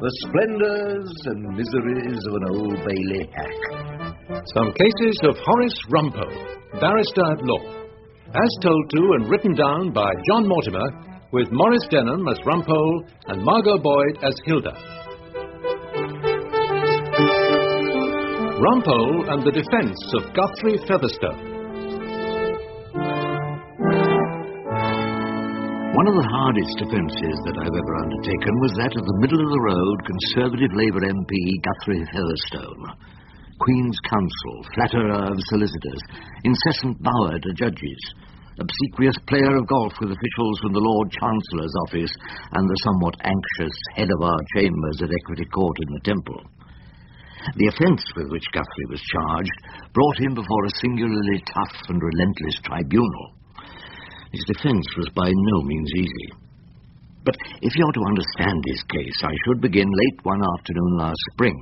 The splendours and miseries of an Old Bailey hack. Some cases of Horace Rumpole, barrister at law. As told to and written down by John Mortimer, with Maurice Denham as Rumpole and Margot Boyd as Hilda. Rumpole and the Defence of Guthrie Featherstone. One of the hardest defences that I've ever undertaken was that of the middle-of-the-road Conservative Labour MP Guthrie Featherstone. Queen's Counsel, flatterer of solicitors, incessant bower to judges, obsequious player of golf with officials from the Lord Chancellor's office and the somewhat anxious head of our chambers at Equity Court in the Temple. The offence with which Guthrie was charged brought him before a singularly tough and relentless tribunal. His defence was by no means easy. But if you're to understand his case, I should begin late one afternoon last spring,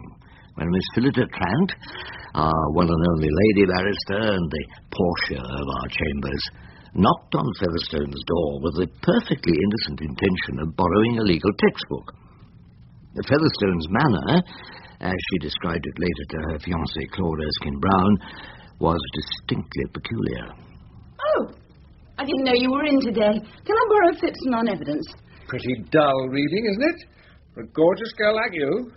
when Miss Phillida Trant, our one and only lady barrister and the Portia of our chambers, knocked on Featherstone's door with the perfectly innocent intention of borrowing a legal textbook. Featherstone's manner, as she described it later to her fiancé Claude Erskine-Brown, was distinctly peculiar. Oh, I didn't know you were in today. Can I borrow Phipson on evidence? Pretty dull reading, isn't it? For a gorgeous girl like you.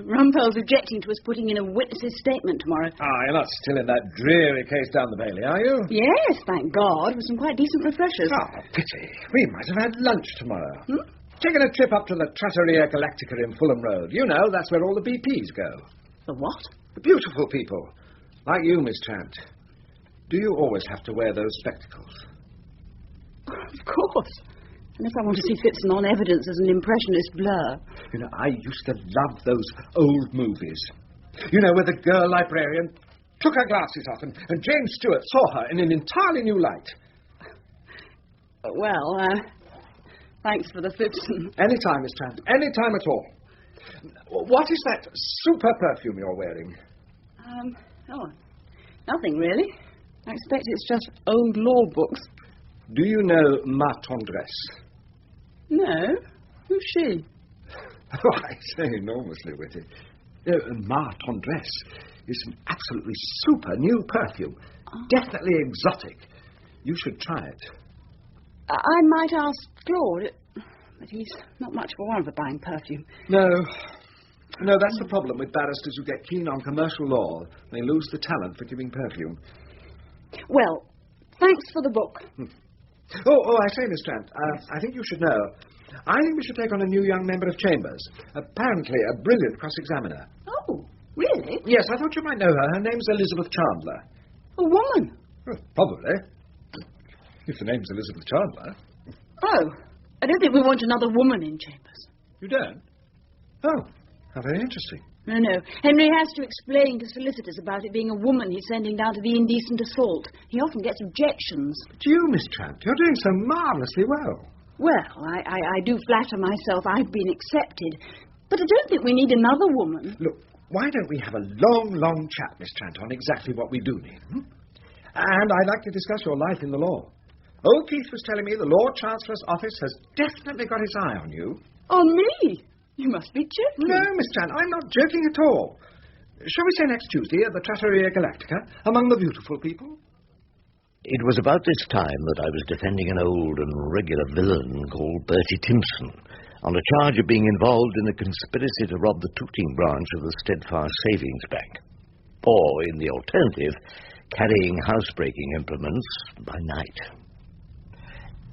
Rumpole's objecting to us putting in a witness's statement tomorrow. You're not still in that dreary case down the Bailey, are you? Yes, thank God, with some quite decent refreshers. Pity. We might have had lunch tomorrow. Taking a trip up to the Trattoria Galactica in Fulham Road. You know, that's where all the BPs go. The what? The beautiful people. Like you, Miss Trant. Do you always have to wear those spectacles? Of course. Unless I want to see Phipson on evidence as an impressionist blur. You know, I used to love those old movies. You know, where the girl librarian took her glasses off and James Stewart saw her in an entirely new light. Well, thanks for the Phipson. Any time, Miss Trant. Any time at all. What is that super perfume you're wearing? Nothing really. I expect it's just old law books. Do you know Ma Tendresse? No. Who's she? Oh, I say, enormously witty. Ma Tendresse is an absolutely super new perfume. Definitely exotic. You should try it. I might ask Claude, but he's not much of a one for buying perfume. No, that's the problem with barristers who get keen on commercial law. They lose the talent for giving perfume. Well, thanks for the book. Oh, I say, Miss Trant, I think you should know. I think we should take on a new young member of Chambers. Apparently a brilliant cross-examiner. Oh, really? Yes, I thought you might know her. Her name's Elizabeth Chandler. A woman? Probably. If the name's Elizabeth Chandler. Oh, I don't think we want another woman in Chambers. You don't? Oh, how very interesting. No. Henry has to explain to solicitors about it being a woman he's sending down to the indecent assault. He often gets objections. But you, Miss Trant, you're doing so marvellously well. Well, I do flatter myself I've been accepted. But I don't think we need another woman. Look, why don't we have a long chat, Miss Trant, on exactly what we do need? And I'd like to discuss your life in the law. Old Keith was telling me the Lord Chancellor's office has definitely got his eye on you. On me? You must be joking. No, Miss Trant, I'm not joking at all. Shall we say next Tuesday at the Trattoria Galactica, among the beautiful people? It was about this time that I was defending an old and regular villain called Bertie Timson on a charge of being involved in a conspiracy to rob the Tooting branch of the Steadfast Savings Bank. Or, in the alternative, carrying housebreaking implements by night.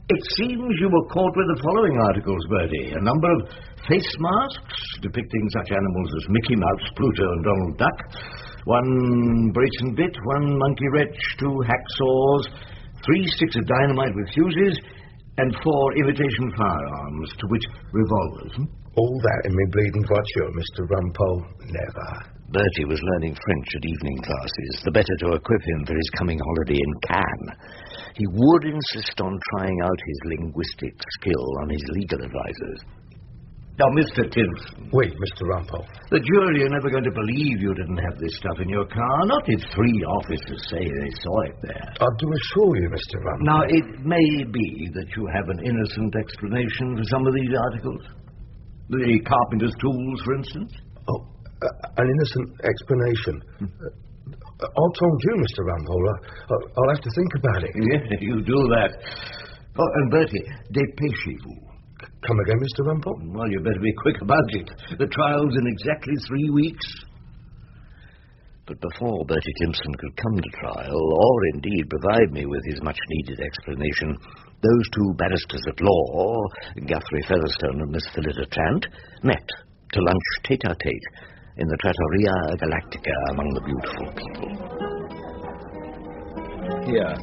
It seems you were caught with the following articles, Bertie. A number of face masks depicting such animals as Mickey Mouse, Pluto and Donald Duck. One brace and bit, one monkey wrench, 2 hacksaws, 3 sticks of dynamite with fuses, and 4 imitation firearms, to which revolvers. All that in me bleeding voiture, Mr. Rumpole. Never. Bertie was learning French at evening classes, the better to equip him for his coming holiday in Cannes. He would insist on trying out his linguistic skill on his legal advisers. Now, Mr. Timson. Wait, Mr. Rumpole. The jury are never going to believe you didn't have this stuff in your car, not if 3 officers say they saw it there. I do assure you, Mr. Rumpole. Now, it may be that you have an innocent explanation for some of these articles. The carpenter's tools, for instance? Oh, an innocent explanation. I'll told you, Mr. Rumpole. I'll have to think about it. Yeah, you do that. Oh, and Bertie, dépêchez-vous. Come again, Mr. Rumpole? Well, you better be quick about it. The trial's in exactly 3 weeks. But before Bertie Timson could come to trial, or indeed provide me with his much-needed explanation, those two barristers at law, Guthrie Featherstone and Miss Phillida Trant, met to lunch tete-a-tete in the Trattoria Galactica among the beautiful people. Here.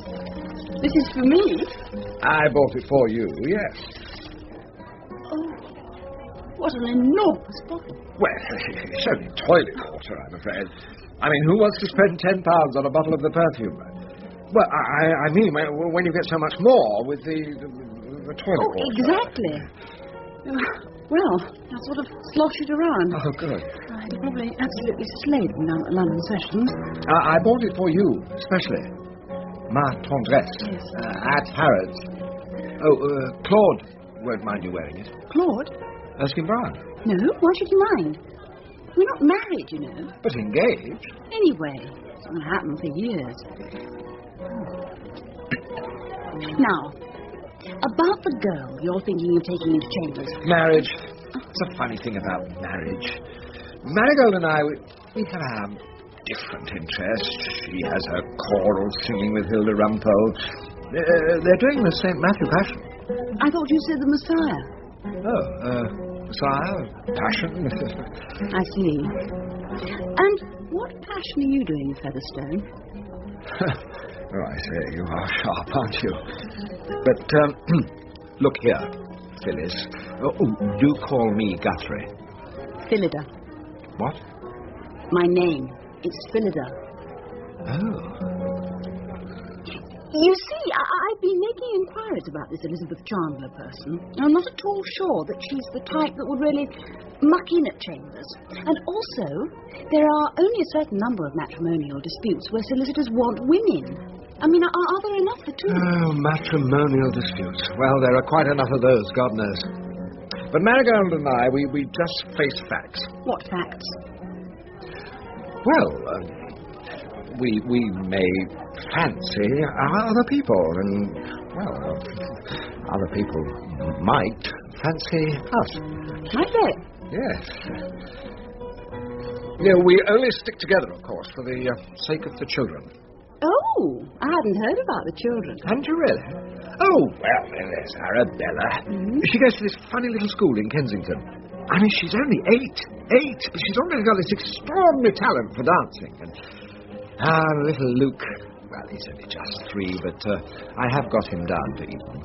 This is for me? I bought it for you, yes. Oh, what an enormous bottle. Well, it's only toilet water, I'm afraid. I mean, who wants to spend £10 on a bottle of the perfume? Well, I mean, when you get so much more with the toilet water. Exactly. Well, I sort of slosh it around. Oh, good. I'd probably absolutely slayed them down at London Sessions. I bought it for you, especially. Ma tendresse. Yes. At Harrods. Oh, Claude won't mind you wearing it. Claude? Erskine Brown. No, why should he mind? We're not married, you know. But engaged. Anyway, it's going to happen for years. Now, about the girl you're thinking of taking into chambers. Marriage. It's a funny thing about marriage. Marigold and I, we have our different interests. She has her choral singing with Hilda Rumpole. They're doing the St. Matthew Passion. I thought you said the Messiah. Oh, Messiah? Passion? I see. And what passion are you doing, Featherstone? Oh, I say, you are sharp, aren't you? But, look here, Phyllis. Do call me Guthrie. Phillida. What? My name. It's Phillida. Oh. You see, I've been making inquiries about this Elizabeth Chandler person. I'm not at all sure that she's the type that would really muck in at chambers. And also, there are only a certain number of matrimonial disputes where solicitors want women. I mean, are there enough for two? Oh, matrimonial disputes. Well, there are quite enough of those, God knows. But Marigold and I, we just face facts. What facts? Well, we may fancy other people, and, well, other people might fancy us. Might they? Yes. You know, we only stick together, of course, for the sake of the children. Oh, I hadn't heard about the children. Hadn't you really? Oh, well, there's Arabella. Mm-hmm. She goes to this funny little school in Kensington. I mean, she's only 8, but she's already got this extraordinary talent for dancing. And little Luke, well, he's only just 3, but I have got him down to Eton.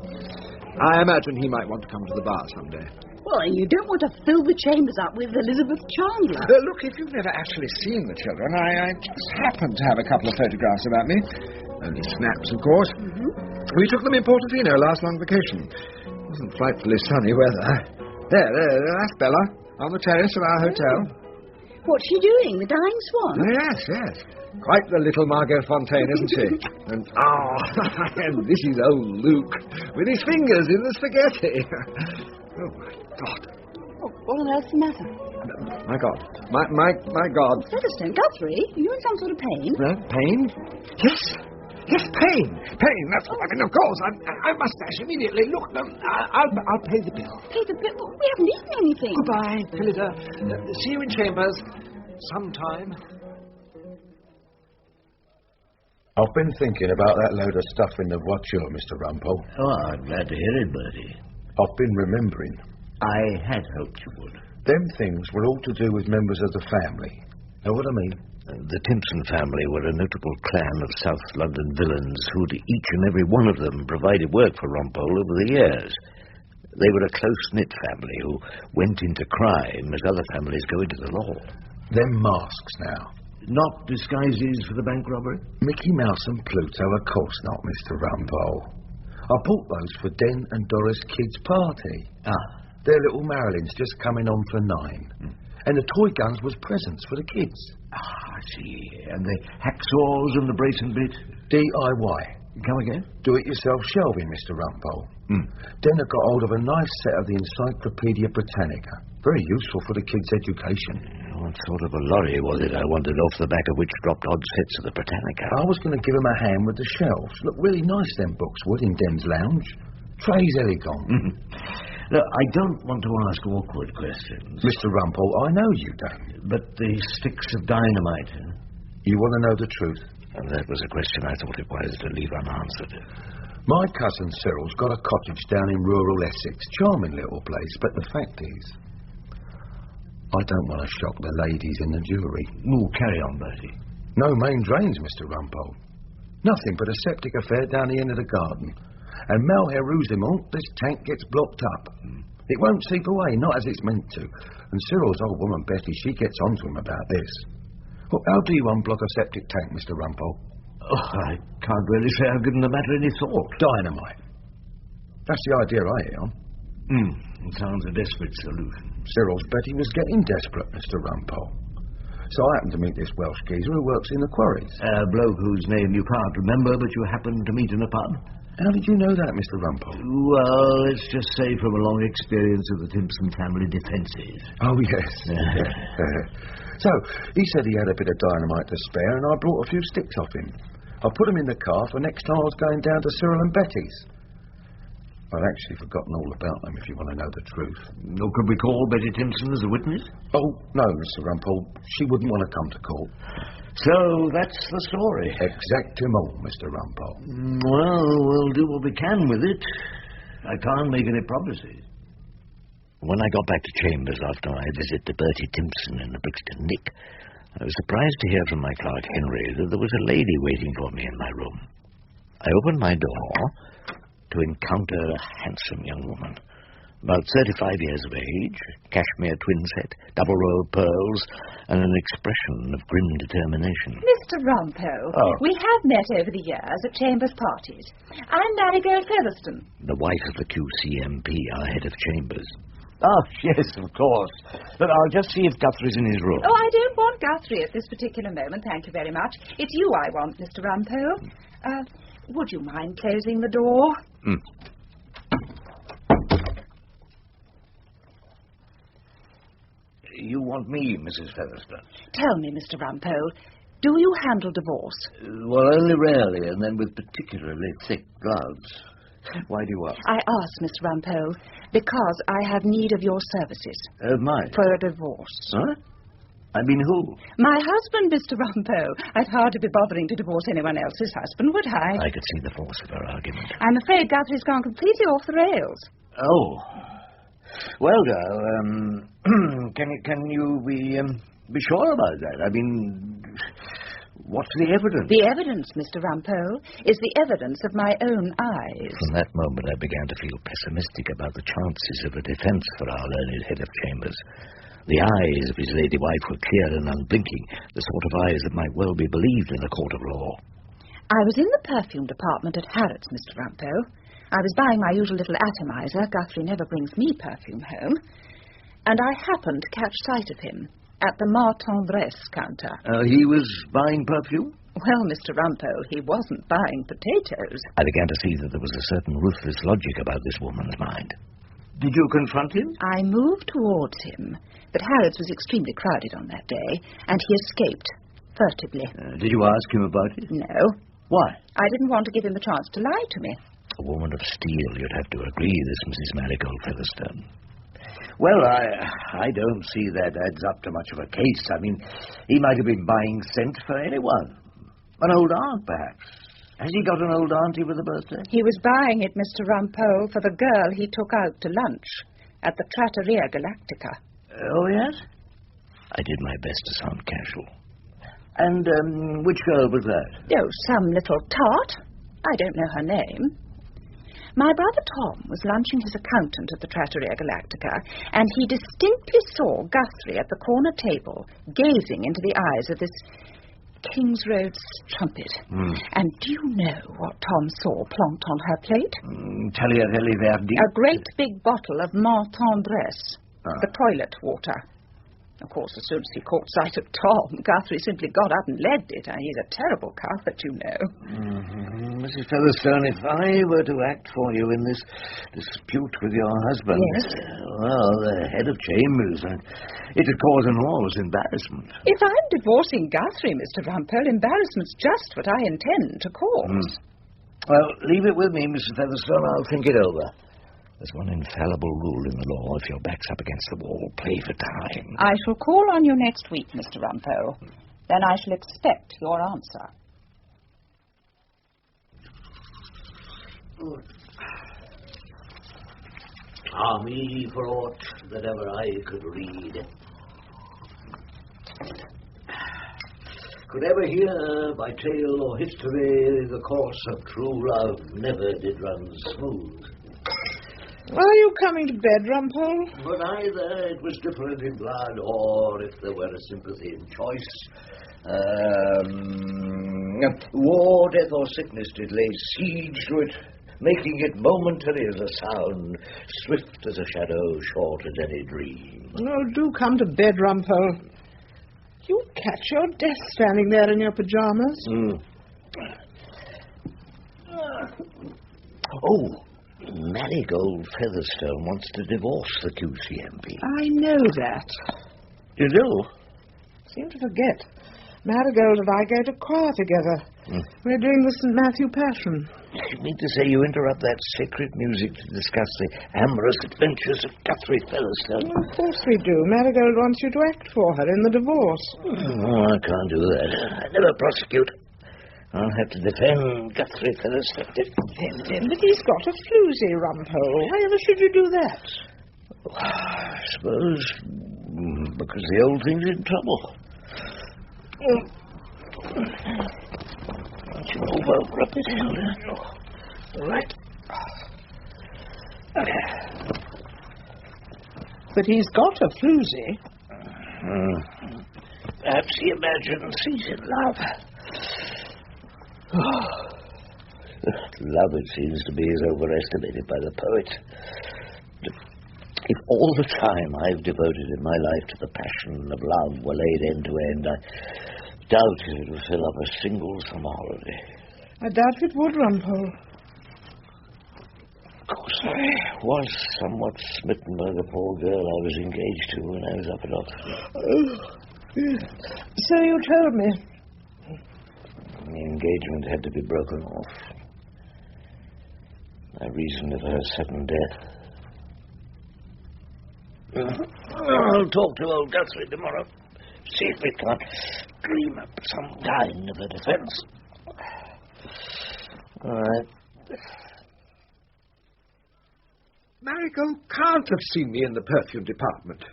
I imagine he might want to come to the bar someday. Well, you don't want to fill the chambers up with Elizabeth Chandler. Look, if you've never actually seen the children, I just happen to have a couple of photographs about me. Only snaps, of course. Mm-hmm. We took them in Portofino last long vacation. It wasn't frightfully sunny weather. There, that's Bella, on the terrace of our hotel. What's she doing, the Dying Swan? Yes. Quite the little Margot Fontaine, isn't she? And, and this is old Luke, with his fingers in the spaghetti. Oh, my God. Oh, what on earth's the matter? My God. My God. Featherstone, Guthrie, are you in some sort of pain? Pain? Yes, pain. That's what I mean. Of course, I must dash immediately. Look, no, I'll pay the bill. Pay the bill? We haven't eaten anything. Goodbye, Phillida. See you in chambers sometime. I've been thinking about that load of stuff in the voiture, Mr. Rumpole. Oh, I'm glad to hear it, Bertie. I've been remembering. I had hoped you would. Them things were all to do with members of the family. Know what I mean? The Timson family were a notable clan of South London villains who'd each and every one of them provided work for Rumpole over the years. They were a close-knit family who went into crime as other families go into the law. Them masks now. Not disguises for the bank robbery? Mickey Mouse and Pluto, of course not, Mr. Rumpole. I bought those for Den and Doris Kidd's party. Their little Marilyns just coming on for 9. And the toy guns was presents for the kids. I see. And the hacksaws and the brace and bit? DIY. Come again? Do-it-yourself shelving, Mr. Rumpole. Then I got hold of a nice set of the Encyclopedia Britannica. Very useful for the kids' education. What sort of a lorry was it, I wondered, off the back of which dropped odd sets of the Britannica? I was going to give him a hand with the shelves. Look really nice, them books would, in Dem's lounge. Trays elegant. Look, I don't want to ask awkward questions. Mr. Rumpole, I know you don't. But the sticks of dynamite... You want to know the truth? And that was a question I thought it wise to leave unanswered. My cousin Cyril's got a cottage down in rural Essex. Charming little place, but the fact is... I don't want to shock the ladies in the jury. Oh, carry on, Bertie. No main drains, Mr. Rumpole. Nothing but a septic affair down the end of the garden. And malheureusement, this tank gets blocked up. It won't seep away, not as it's meant to. And Cyril's old woman, Betty, she gets on to him about this. Well, how do you unblock a septic tank, Mr. Rumpole? Oh, I can't really say I've given the matter any thought. Dynamite. That's the idea I hear on. It sounds a desperate solution. Cyril's Betty was getting desperate, Mr. Rumpole. So I happened to meet this Welsh geezer who works in the quarries. A bloke whose name you can't remember, but you happened to meet in a pub. How did you know that, Mr. Rumpole? Well, let's just say from a long experience of the Timson family defences. Oh, yes. So, he said he had a bit of dynamite to spare, and I brought a few sticks off him. I put them in the car for next time I was going down to Cyril and Betty's. I'd actually forgotten all about them, if you want to know the truth. Or could we call Bertie Timson as a witness? Oh, no, Mr. Rumpole. She wouldn't want to come to court. So, that's the story. Exactement, Mr. Rumpole. Well, we'll do what we can with it. I can't make any promises. When I got back to Chambers after my visit to Bertie Timson and the Brixton Nick, I was surprised to hear from my clerk Henry that there was a lady waiting for me in my room. I opened my door to encounter a handsome young woman, about 35 years of age, cashmere twin set, double row of pearls, and an expression of grim determination. Mr. Rumpole, we have met over the years at Chambers parties. I'm Marigold Featherstone. The wife of the QCMP, our head of Chambers. Oh, yes, of course. But I'll just see if Guthrie's in his room. Oh, I don't want Guthrie at this particular moment, thank you very much. It's you I want, Mr. Rumpole. Would you mind closing the door? You want me, Mrs. Featherstone? Tell me, Mr. Rumpole, do you handle divorce? Well, only rarely, and then with particularly thick gloves. Why do you ask? I ask, Mr. Rumpole, because I have need of your services. Of mine? For a divorce. Huh? I mean, who? My husband, Mr. Rumpole. I'd hardly be bothering to divorce anyone else's husband, would I? I could see the force of her argument. I'm afraid Guthrie's gone completely off the rails. Oh. Well, girl, can you be sure about that? I mean, what's the evidence? The evidence, Mr. Rumpole, is the evidence of my own eyes. From that moment, I began to feel pessimistic about the chances of a defence for our learned head of Chambers. The eyes of his lady wife were clear and unblinking, the sort of eyes that might well be believed in a court of law. I was in the perfume department at Harrods, Mr. Rumpole. I was buying my usual little atomizer. Guthrie never brings me perfume home. And I happened to catch sight of him at the Martendresse counter. He was buying perfume? Well, Mr. Rumpole, he wasn't buying potatoes. I began to see that there was a certain ruthless logic about this woman's mind. Did you confront him? I moved towards him, but Harrods was extremely crowded on that day, and he escaped furtively. Did you ask him about it? No. Why? I didn't want to give him the chance to lie to me. A woman of steel, you'd have to agree, this Mrs. Marigold Featherstone. Well, I don't see that adds up to much of a case. I mean, he might have been buying scent for anyone. An old aunt, perhaps. Has he got an old auntie with a birthday? He was buying it, Mr. Rumpole, for the girl he took out to lunch at the Trattoria Galactica. Oh, yes? I did my best to sound casual. And which girl was that? Oh, some little tart. I don't know her name. My brother Tom was lunching his accountant at the Trattoria Galactica, and he distinctly saw Guthrie at the corner table, gazing into the eyes of this King's Road strumpet. And do you know what Tom saw plonked on her plate? Tagliatelle Verdi. A great big bottle of Martendresse, the toilet water. Of course, as soon as he caught sight of Tom, Guthrie simply got up and legged it. He's a terrible coward, you know. Mrs. Featherstone, if I were to act for you in this dispute with your husband... Yes? Well, the head of chambers, it'd cause enormous embarrassment. If I'm divorcing Guthrie, Mr. Rumpole, embarrassment's just what I intend to cause. Well, leave it with me, Mrs. Featherstone. I'll think it over. There's one infallible rule in the law. If your back's up against the wall, play for time. I shall call on you next week, Mr. Rumpole. Then I shall expect your answer. Me for aught that ever I could read. Could ever hear by tale or history the course of true love never did run smooth. Are you coming to bed, Rumpole? But either it was different in blood, or if there were a sympathy in choice, war, death, or sickness did lay siege to it, making it momentary as a sound, swift as a shadow, short as any dream. Oh, do come to bed, Rumpole. You'd catch your death standing there in your pyjamas. Marigold Featherstone wants to divorce the QCMP. I know that. You do? Seem to forget. Marigold and I go to choir together. We're doing the St. Matthew Passion. You mean to say you interrupt that sacred music to discuss the amorous adventures of Guthrie Featherstone? Well, of course we do. Marigold wants you to act for her in the divorce. Oh, I can't do that. I never prosecute. I'll have to defend Guthrie Featherstone. Defend him? But he's got a floozy, Rumpole. Why ever should you do that? I suppose because the old thing's in trouble. Don't you over-rub it, Hilda? All right. But he's got a floozy. Perhaps he imagines he's in love. Love, it seems to be, is overestimated by the poet. If all the time I've devoted in my life to the passion of love were laid end to end, I doubt if it would fill up a single summer holiday. I doubt it would, Rumpole. Of course, I was somewhat smitten by the poor girl I was engaged to when I was up at Oxford. So you told me. The engagement had to be broken off. I reasoned of her sudden death. I'll talk to old Guthrie tomorrow. See if we can't dream up some kind of a defense. All right. Marigold can't have seen me in the perfume department.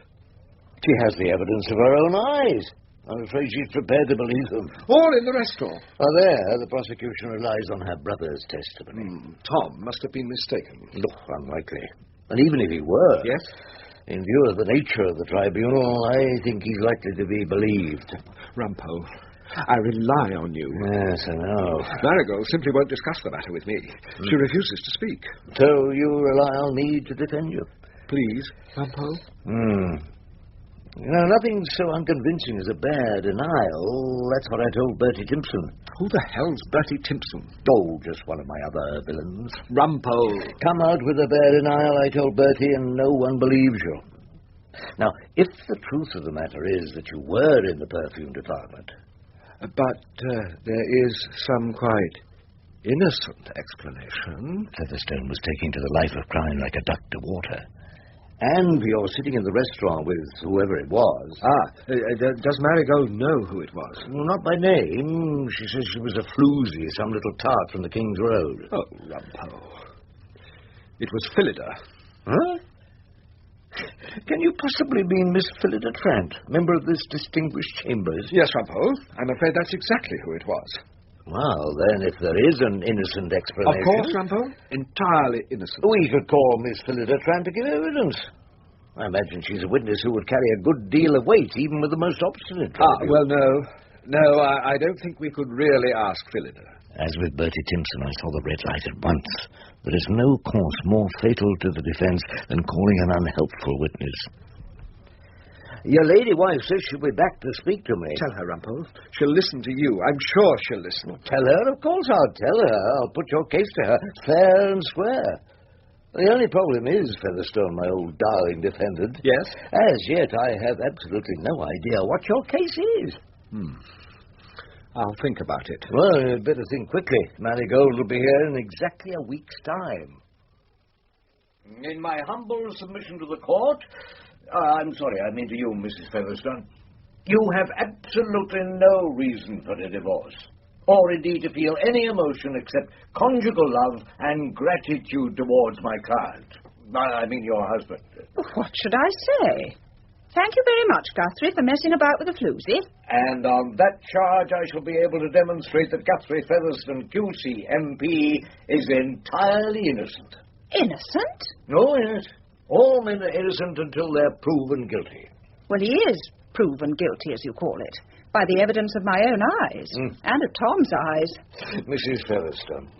She has the evidence of her own eyes. I'm afraid she's prepared to believe them. All in the restaurant. There, the prosecution relies on her brother's testimony. Tom must have been mistaken. Look, unlikely. And even if he were... Yes? In view of the nature of the tribunal, I think he's likely to be believed. Rumpole, I rely on you. Yes, I know. Marigold simply won't discuss the matter with me. She refuses to speak. So you rely on me to defend you? Please, Rumpole? You know, nothing so unconvincing as a bare denial. That's what I told Bertie Timson. Who the hell's Bertie Timson? Oh, just one of my other villains. Rumpole. Come out with a bare denial, I told Bertie, and no one believes you. Now, if the truth of the matter is that you were in the perfume department... But there is some quite innocent explanation. Featherstone was taking to the life of crime like a duck to water. And you're sitting in the restaurant with whoever it was. Does Marigold know who it was? Well, not by name. She says she was a floozy, some little tart from the King's Road. Oh, Rumpole. It was Phillida. Huh? Can you possibly mean Miss Phillida Trant, member of this distinguished chambers? Yes, Rumpole. I'm afraid that's exactly who it was. Well, then, if there is an innocent explanation... Of course, Rumpole. Entirely innocent. We could call Miss Phillida Trant to give evidence. I imagine she's a witness who would carry a good deal of weight, even with the most obstinate. Well, no. No, I don't think we could really ask Phillida. As with Bertie Timson, I saw the red light at once. There is no course more fatal to the defense than calling an unhelpful witness. Your lady wife says she'll be back to speak to me. Tell her, Rumpole. She'll listen to you. I'm sure she'll listen. Tell her? Of course I'll tell her. I'll put your case to her, fair and square. The only problem is, Featherstone, my old darling defendant. Yes? As yet, I have absolutely no idea what your case is. I'll think about it. Well, you'd better think quickly. Marigold will be here in exactly a week's time. In my humble submission to the court... I'm sorry, I mean to you, Mrs. Featherstone. You have absolutely no reason for a divorce, or indeed to feel any emotion except conjugal love and gratitude towards my client. I mean your husband. What should I say? Thank you very much, Guthrie, for messing about with the floozy. And on that charge, I shall be able to demonstrate that Guthrie Featherstone, QC, MP, is entirely innocent. Innocent? Oh, yes. All men are innocent until they're proven guilty. Well, he is proven guilty, as you call it, by the evidence of my own eyes, and of Tom's eyes. Mrs. Featherstone,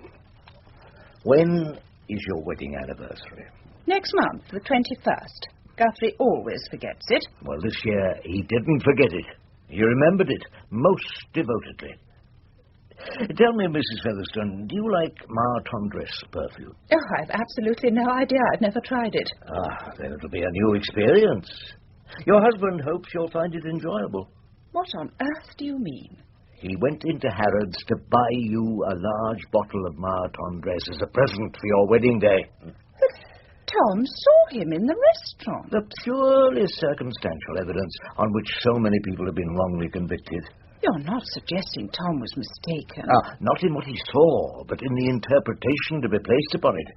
when is your wedding anniversary? Next month, the 21st. Guthrie always forgets it. Well, this year he didn't forget it. He remembered it most devotedly. Tell me, Mrs. Featherstone, do you like Martondress perfume? Oh, I've absolutely no idea. I've never tried it. Ah, then it'll be a new experience. Your husband hopes you'll find it enjoyable. What on earth do you mean? He went into Harrods to buy you a large bottle of Martondress as a present for your wedding day. Tom saw him in the restaurant. The purely circumstantial evidence on which so many people have been wrongly convicted. You're not suggesting Tom was mistaken. Not in what he saw, but in the interpretation to be placed upon it.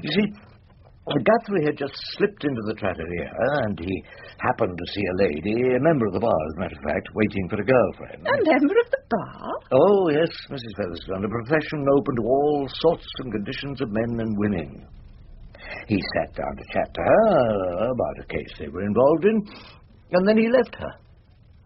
You see, Guthrie had just slipped into the trattoria, and he happened to see a lady, a member of the bar, as a matter of fact, waiting for a girlfriend. A member of the bar? Oh, yes, Mrs. Featherstone, a profession open to all sorts and conditions of men and women. He sat down to chat to her about a case they were involved in, and then he left her.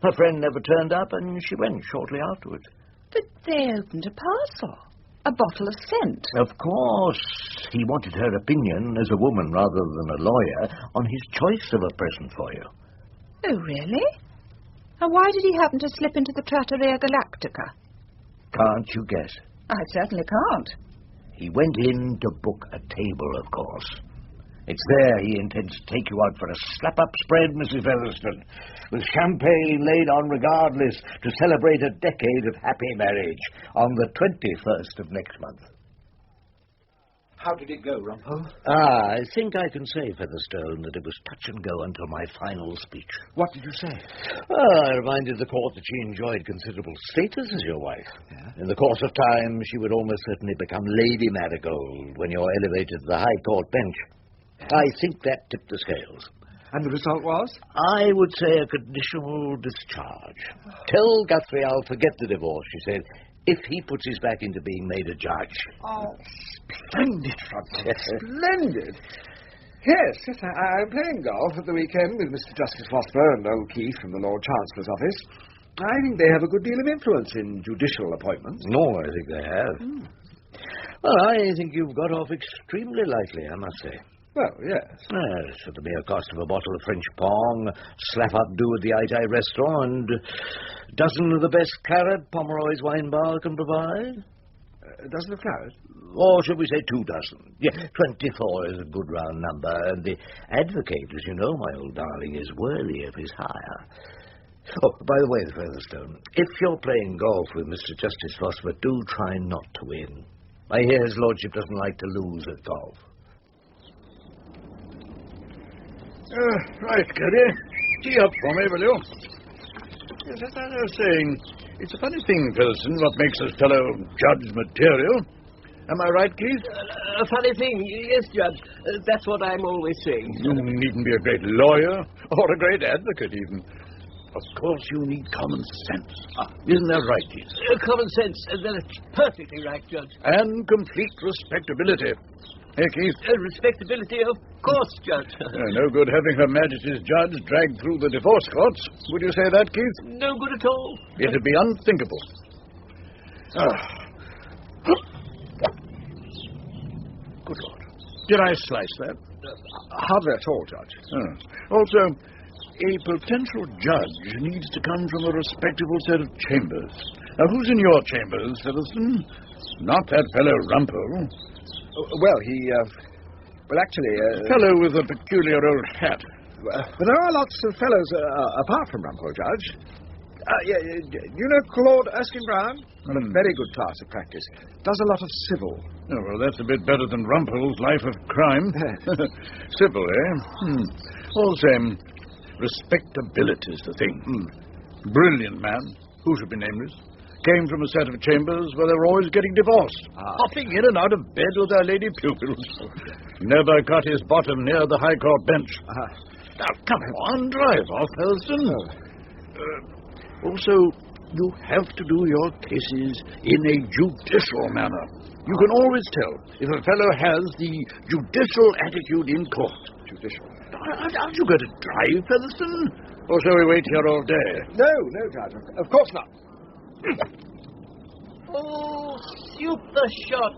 Her friend never turned up, and she went shortly afterwards. But they opened a parcel. A bottle of scent. Of course. He wanted her opinion, as a woman rather than a lawyer, on his choice of a present for you. Oh, really? And why did he happen to slip into the Trattoria Galactica? Can't you guess? I certainly can't. He went in to book a table, of course. It's there he intends to take you out for a slap-up spread, Mrs. Featherstone, with champagne laid on regardless, to celebrate a decade of happy marriage on the 21st of next month. How did it go, Rumpole? I think I can say, Featherstone, that it was touch and go until my final speech. What did you say? I reminded the court that she enjoyed considerable status as your wife. Yeah? In the course of time, she would almost certainly become Lady Marigold when you're elevated to the High Court bench. I think that tipped the scales. And the result was? I would say a conditional discharge. Tell Guthrie I'll forget the divorce, she said, if he puts his back into being made a judge. Oh, splendid, Rumpole. Splendid. Yes, I'm playing golf at the weekend with Mr. Justice Vosper and O'Keefe from the Lord Chancellor's office. I think they have a good deal of influence in judicial appointments. No, I think they have. Well, I think you've got off extremely lightly, I must say. Well, yes. Yes, at the mere cost of a bottle of French Pong, slap-up do at the Aitai restaurant, and a dozen of the best claret Pomeroy's wine bar can provide. A dozen of claret? Or should we say 2 dozen? Yeah, 24 is a good round number, and the advocate, as you know, my old darling, is worthy of his hire. Oh, by the way, Featherstone, if you're playing golf with Mr. Justice Vosper, do try not to win. I hear his lordship doesn't like to lose at golf. Right, Caddy. Tee up for me, will you? Yes, as I was saying, it's a funny thing, Featherstone, what makes us fellow judge material. Am I right, Keith? A funny thing, yes, Judge. That's what I'm always saying. You needn't be a great lawyer, or a great advocate, even. Of course, you need common sense. Isn't that right, Keith? Common sense, that's perfectly right, Judge. And complete respectability. Hey, Keith. Respectability, of course, Judge. No good having Her Majesty's judge dragged through the divorce courts. Would you say that, Keith? No good at all. It'd be unthinkable. Good Lord. Did I slice that? Hardly at all, Judge. Also, a potential judge needs to come from a respectable set of chambers. Now, who's in your chambers, Featherstone? Not that fellow Rumpole. Well, actually... fellow with a peculiar old hat. But there are lots of fellows apart from Rumpole, Judge. You know Claude Erskine-Brown? Got a very good class of practice. Does a lot of civil. Oh, well, that's a bit better than Rumpole's life of crime. Civil, eh? All same. Respectability's the thing. Brilliant man. Who should be nameless? Came from a set of chambers where they were always getting divorced. Hopping in and out of bed with their lady pupils. Never got his bottom near the High Court bench. Now, come on, drive off, Featherstone. Also, you have to do your cases in a judicial manner. You can always tell if a fellow has the judicial attitude in court. Judicial? Aren't you going to drive, Featherstone? Or shall we wait here all day? No, Judge. Of course not. Oh, shoot the shot.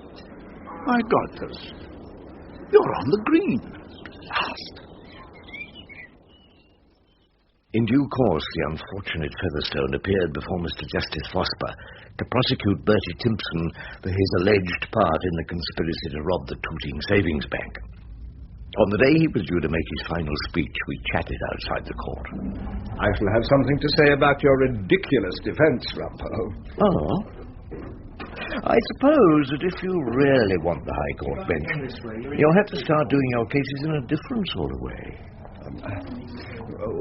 My God, Featherstone. You're on the green. Last. In due course, the unfortunate Featherstone appeared before Mr. Justice Vosper to prosecute Bertie Timson for his alleged part in the conspiracy to rob the Tooting Savings Bank. On the day he was due to make his final speech, we chatted outside the court. I shall have something to say about your ridiculous defence, Rumpole. Oh? I suppose that if you really want the High Court bench, you'll have to start doing your cases in a different sort of way.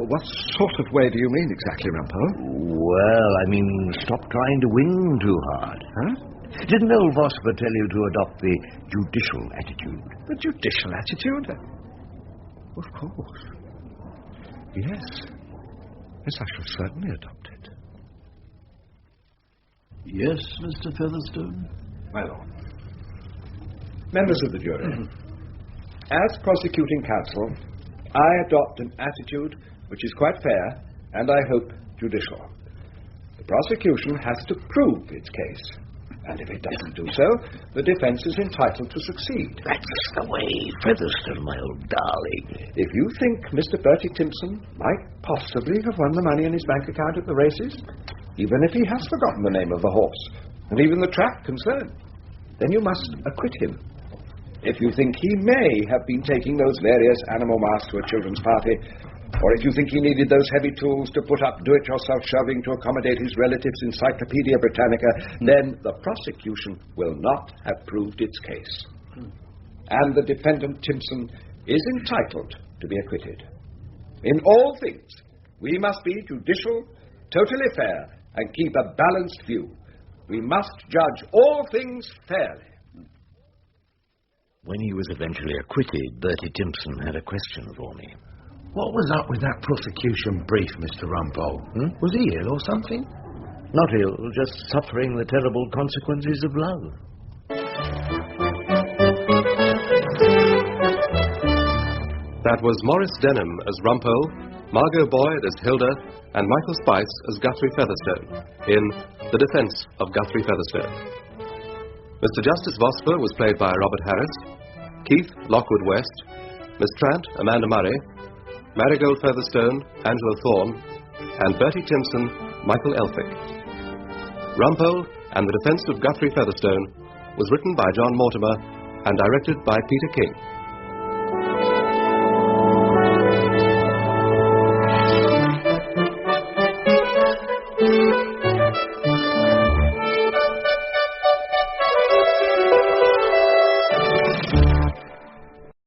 What sort of way do you mean exactly, Rumpole? Well, I mean, stop trying to win too hard. Huh? Didn't old Vosper tell you to adopt the judicial attitude? The judicial attitude? Of course. Yes. Yes, I shall certainly adopt it. Yes, Mr. Featherstone? My lord. Members of the jury, as prosecuting counsel, I adopt an attitude which is quite fair and, I hope, judicial. The prosecution has to prove its case. And if it doesn't do so, the defence is entitled to succeed. That's the way, Featherstone, my old darling. If you think Mr. Bertie Timson might possibly have won the money in his bank account at the races, even if he has forgotten the name of the horse, and even the track concerned, then you must acquit him. If you think he may have been taking those various animal masks to a children's party, or if you think he needed those heavy tools to put up do-it-yourself shelving to accommodate his relatives' Encyclopedia Britannica, then the prosecution will not have proved its case. And the defendant Timson is entitled to be acquitted. In all things, we must be judicial, totally fair, and keep a balanced view. We must judge all things fairly. When he was eventually acquitted, Bertie Timson had a question for me. What was up with that prosecution brief, Mr. Rumpole? Was he ill or something? Not ill, just suffering the terrible consequences of love. That was Maurice Denham as Rumpole, Margot Boyd as Hilda, and Michael Spice as Guthrie Featherstone in The Defence of Guthrie Featherstone. Mr. Justice Vosper was played by Robert Harris, Keith Lockwood West, Miss Trant, Amanda Murray, Marigold Featherstone, Angela Thorne, and Bertie Timson, Michael Elphick. Rumpole and The Defence of Guthrie Featherstone was written by John Mortimer and directed by Peter King.